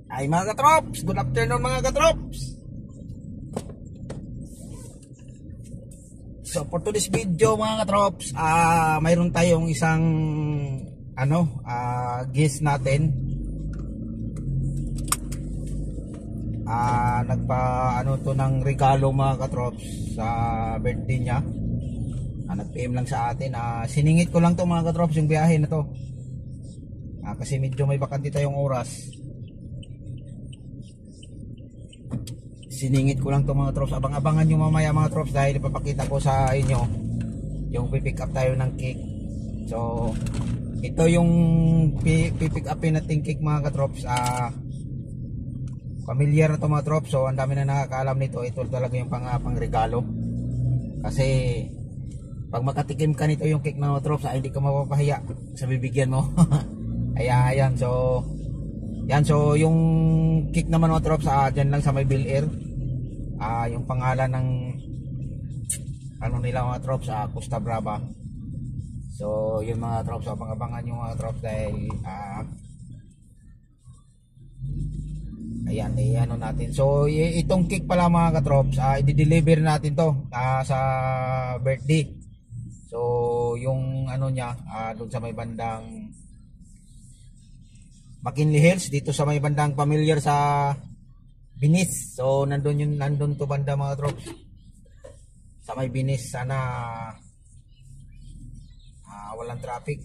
Ay mga katrops, good afternoon mga katrops. So for today's video mga katrops, mayroon tayong isang guest natin. To ng regalo mga katrops sa birthday niya. Nag-PM lang sa atin. Siningit ko lang to mga katrops yung biyahe na to. Kasi medyo may bakante tayong oras. Siningit ko lang to mga trops. Abang-abangan nyo mamaya mga trops dahil ipapakita ko sa inyo yung pipick up tayo ng cake. So ito yung pipick upin nating cake mga katrops. Familiar na to mga trops. So ang dami na nakakaalam nito. Ito talaga yung pang regalo. Kasi pag makatikim ka nito yung cake mga trops, hindi ka mapapahiya sa bibigyan mo. Ayan. So yung cake naman mga trops, dyan lang sa may Bel Air. Yung pangalan ng nila mga trops, Costa Brava. So yun mga trops, abangan yung mga trops dahil ayan natin. So itong cake pala mga katrops, i-deliver natin to sa birthday. So yung niya, doon sa may bandang McKinley Hills, dito sa may bandang familiar sa Binis. So nandun to banda mga trops, sa may Binis. Sana walang traffic,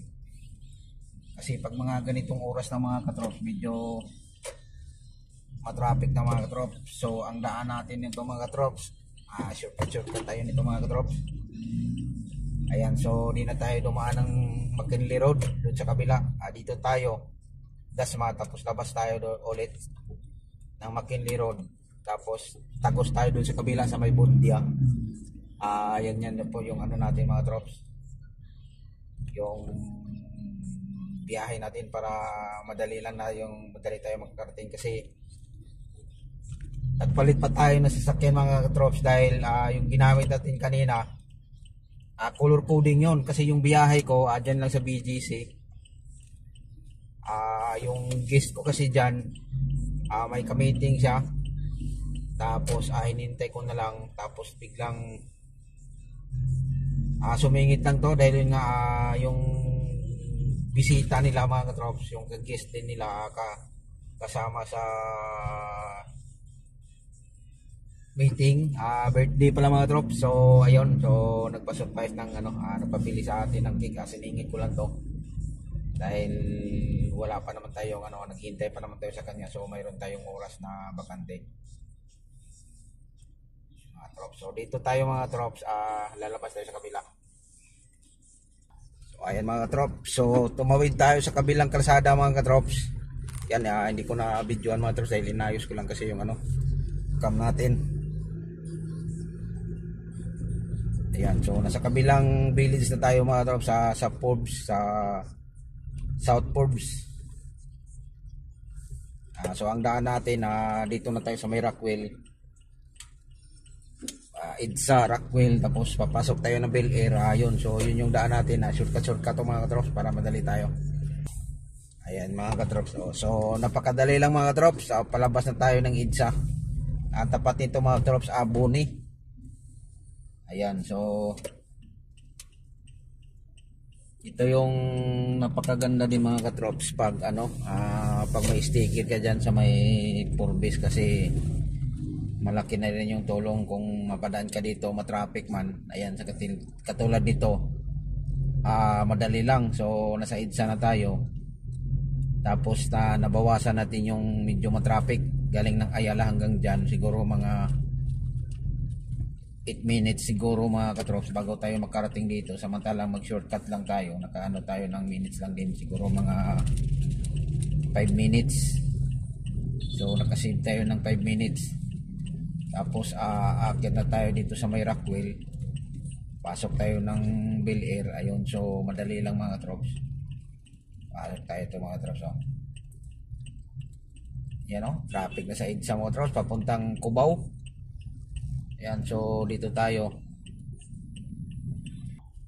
kasi pag mga ganitong oras na mga katrops, medyo matraffic na mga katrops. So ang daan natin nito mga katrops, shortcut tayo nito mga katrops. Ayan, so di na tayo dumaan ng McKinley Road doon sa kabila. Dito tayo Dasma, tapos labas tayo ulit ng McKinley Road, tapos tagos tayo doon sa kabila sa may Bundia. Yan po yung natin mga trops, yung biyahe natin, para madali tayo makakarating. Kasi nagpalit pa tayo na sasakyan mga trops dahil yung ginamit natin kanina, color coding yon. Kasi yung biyahe ko dyan lang sa BGC. Yung guest ko kasi dyan, may ka-meeting siya, tapos hinintay ko na lang, tapos biglang sumingit lang to dahil nga yung bisita nila mga katrops, yung guest din nila kasama sa meeting, birthday pala mga katrops. So ayun, so nagpa-surprise ng nagpabili sa atin ng cake. Siningit ko lang to dahil wala pa naman tayong naghihintay pa naman tayo sa kanya. So mayroon tayong oras na bakante mga trops. So dito tayo mga trops, lalabas tayo sa kabila. So ayan mga trops, so tumawid tayo sa kabilang kalsada mga trops. Yan, hindi ko na videoan mga trops dahil inayos ko lang kasi yung cam natin. Ayan, so nasa kabilang village na tayo mga trops, sa Forbes, sa South Forbes. So ang daan natin, dito na tayo sa may Rockwell, EDSA Rockwell, tapos papasok tayo ng Bel Air. Yun, so yun yung daan natin, shortcut to mga katrops, para madali tayo. Ayan mga katrops, so napakadali lang mga katrops. Palabas na tayo ng EDSA, tapat nito mga katrops, Boni. Ayan, so ito yung napakaganda din mga katrops pag pag may sticker ka dyan sa may Forbes, kasi malaki na rin yung tulong kung mapadaan ka dito, matraffic man. Ayan, sa katulad dito, madali lang. So nasa EDSA na tayo, tapos nabawasan natin yung medyo matraffic galing ng Ayala hanggang dyan. Siguro mga 8 minutes siguro mga katrops bago tayo makarating dito, samantalang mag shortcut lang tayo, tayo ng minutes lang din, siguro mga 5 minutes. So nakasave tayo ng 5 minutes, tapos aakyat na tayo dito sa may Rockwell, pasok tayo ng Bel Air. Ayun, so madali lang mga katrops. Tayo ito mga katrops. Yan traffic na sa EDSA mga katrops papuntang Cubao. Ayan, so dito tayo.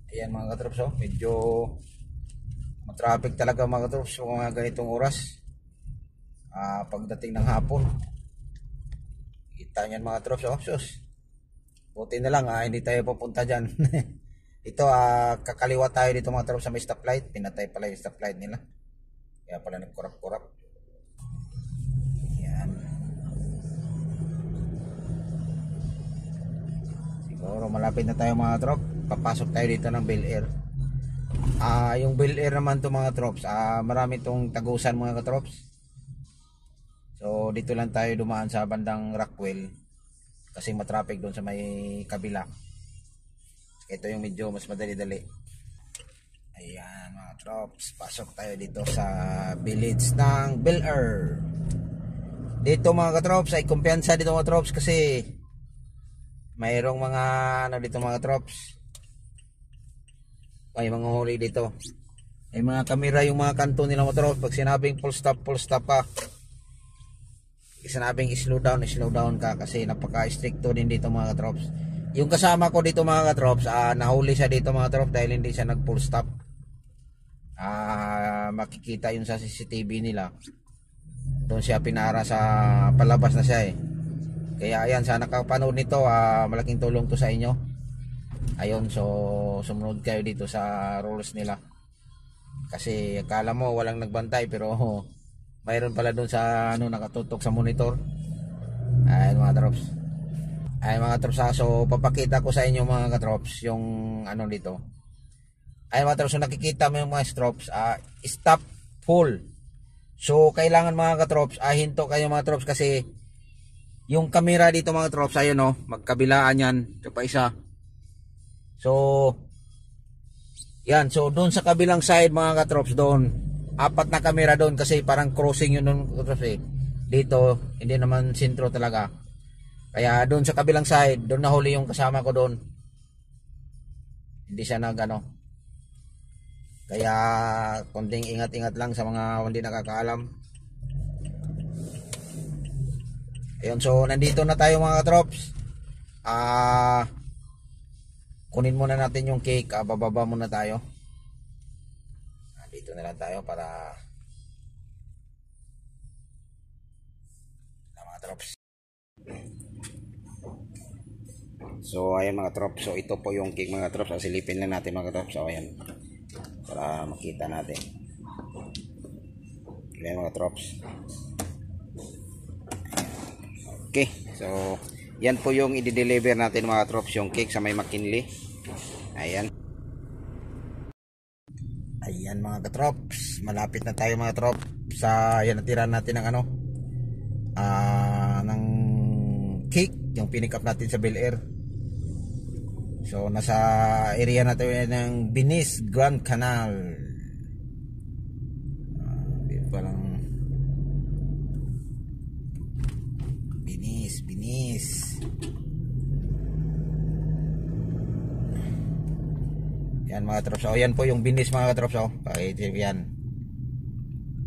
Ayan mga katrops, medyo matraffic talaga mga katrops sa mga ganitong oras. pagdating ng hapon. Kita niyan mga trops, oh, sus. Buti na lang hindi tayo pupunta dyan. Ito kakaliwa tayo dito mga trops sa may stoplight. Pinatay pala yung stoplight nila. Kaya pala nagkurap-kurap. Yan. Siguro malapit na tayo mga trops. Papasok tayo dito ng Bel Air. Yung Bel Air naman to mga trops, marami tong tagusan mga katrops. So dito lang tayo dumaan sa bandang Rockwell kasi matraffic doon sa may kabila. Ito yung medyo mas madali-dali. Ayan mga trops, pasok tayo dito sa village ng Bel Air. Dito mga katrops ay kumpiyansa dito mga trops kasi mayroong mga dito mga trops. May mga huli dito. May mga kamera yung mga kanto nila mga trops. Pag sinabing full stop pa. Sinabing slow down ka kasi napaka-stricto din dito mga katrops. Yung kasama ko dito mga katrops, nahuli siya dito mga katrops dahil hindi siya nag full stop. Makikita yun sa CCTV nila. Doon siya pinara sa palabas na siya eh. Kaya ayan, sana nakapanood nito, malaking tulong to sa inyo. Ayun, so sumunod kayo dito sa rules nila. Kasi akala mo walang nagbantay pero mayroon pala doon sa nakatutok sa monitor. Ayun mga trops. Ayun mga trops, so papakita ko sa inyo mga katrops yung dito. Ayun mga trops, so nakikita mo yung mga trops, stop full. So kailangan mga katrops, hinto kayo mga trops kasi yung camera dito mga trops, ayun magkabilaan yan. Ito pa isa. So yan, so doon sa kabilang side mga katrops, doon 4 na camera doon kasi parang crossing yun doon katrops eh. Dito hindi naman sentro talaga. Kaya doon sa kabilang side, doon nahuli yung kasama ko doon. Hindi siya Kaya konting ingat-ingat lang sa mga hindi nakakaalam. Ayun, so nandito na tayo mga katrops. Kunin muna natin yung cake, bababa muna tayo. Dito na lang tayo para mga trops. So ayan mga trops, so ito po yung cake mga trops. Silipin lang natin mga trops. So ayan, para makita natin. Ayan mga trops. Okay, so yan po yung i-deliver natin mga trops, yung cake sa may McKinley. Ayan. Ayan mga katrops, malapit na tayo mga trops sa natira natin ng ng cake, yung pinick up natin sa Bel Air. So nasa area natin ng Binis Grand Canal. Dito parang Binis. Yan mga trops. So yan po yung Binis mga trops. Yan.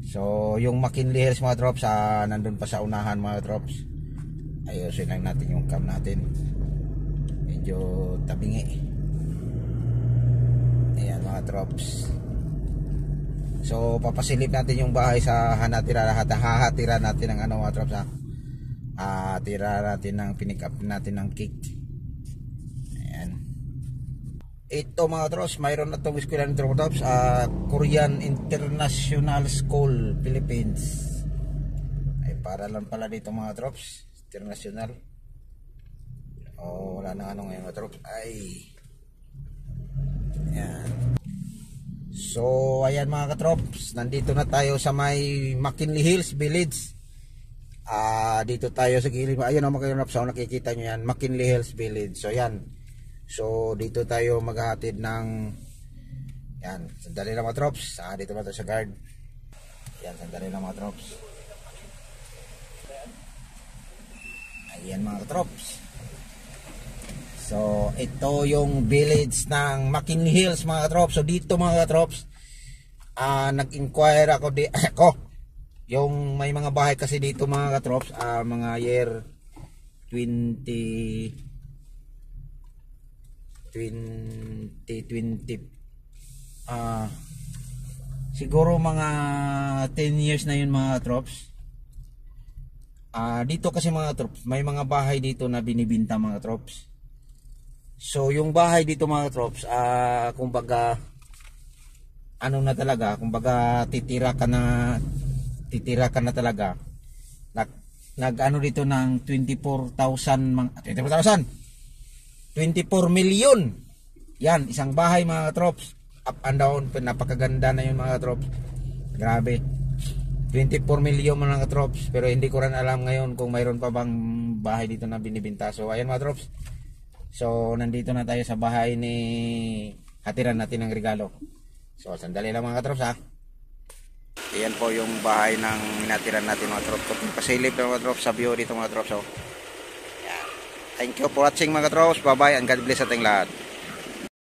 So yung McKinley Hills mga trops, nandun pa sa unahan mga trops. Ayusin lang natin yung cam natin. Medyo tabingi. Ayan mga trops. So papasilip natin yung bahay sa hahatiran natin ng mga trops tira natin ng pinick up natin ng cake. Ayan. Ito mga trops, mayroon na itong eskwela ng trops, Korean International School Philippines. Ay para lang pala dito mga trops, international. Wala na ngayon mga trops. Ay. Ayan. So ayan mga katrops, nandito na tayo sa may McKinley Hills Village. Dito tayo sa gilid. Ayun mga katrops, nakikita nyo yan, McKinley Hills Village. So yan. So dito tayo maghahatid ng yan, sandali lang mga trops. Dito ba tayo sa guard. Yan, sandali lang mga trops. Ayan mga trops. So ito yung village ng McKinley Hills mga trops. So dito mga trops, nag-inquire ako yung may mga bahay kasi dito mga trops, mga year 2020 siguro mga 10 years na yun mga trops. Dito kasi mga katrops, may mga bahay dito na binibinta mga katrops. So yung bahay dito mga katrops, kumbaga ano na talaga, kumbaga titira ka na talaga. Nag ano dito ng 24 million. Yan, isang bahay mga katrops. Up and down, napakaganda na yun mga katrops. Grabe. 24 million mga katrops. Pero hindi ko rin alam ngayon kung mayroon pa bang bahay dito na binibinta. So ayan mga katrops. So nandito na tayo sa bahay ni hatiran natin ng regalo. So sandali lang mga katrops ha. Ayan po yung bahay ng hinatiran natin mga katrops. Pasilip mga katrops sa view dito mga katrops. So, yeah. Thank you for watching mga katrops. Bye bye and God bless ating lahat.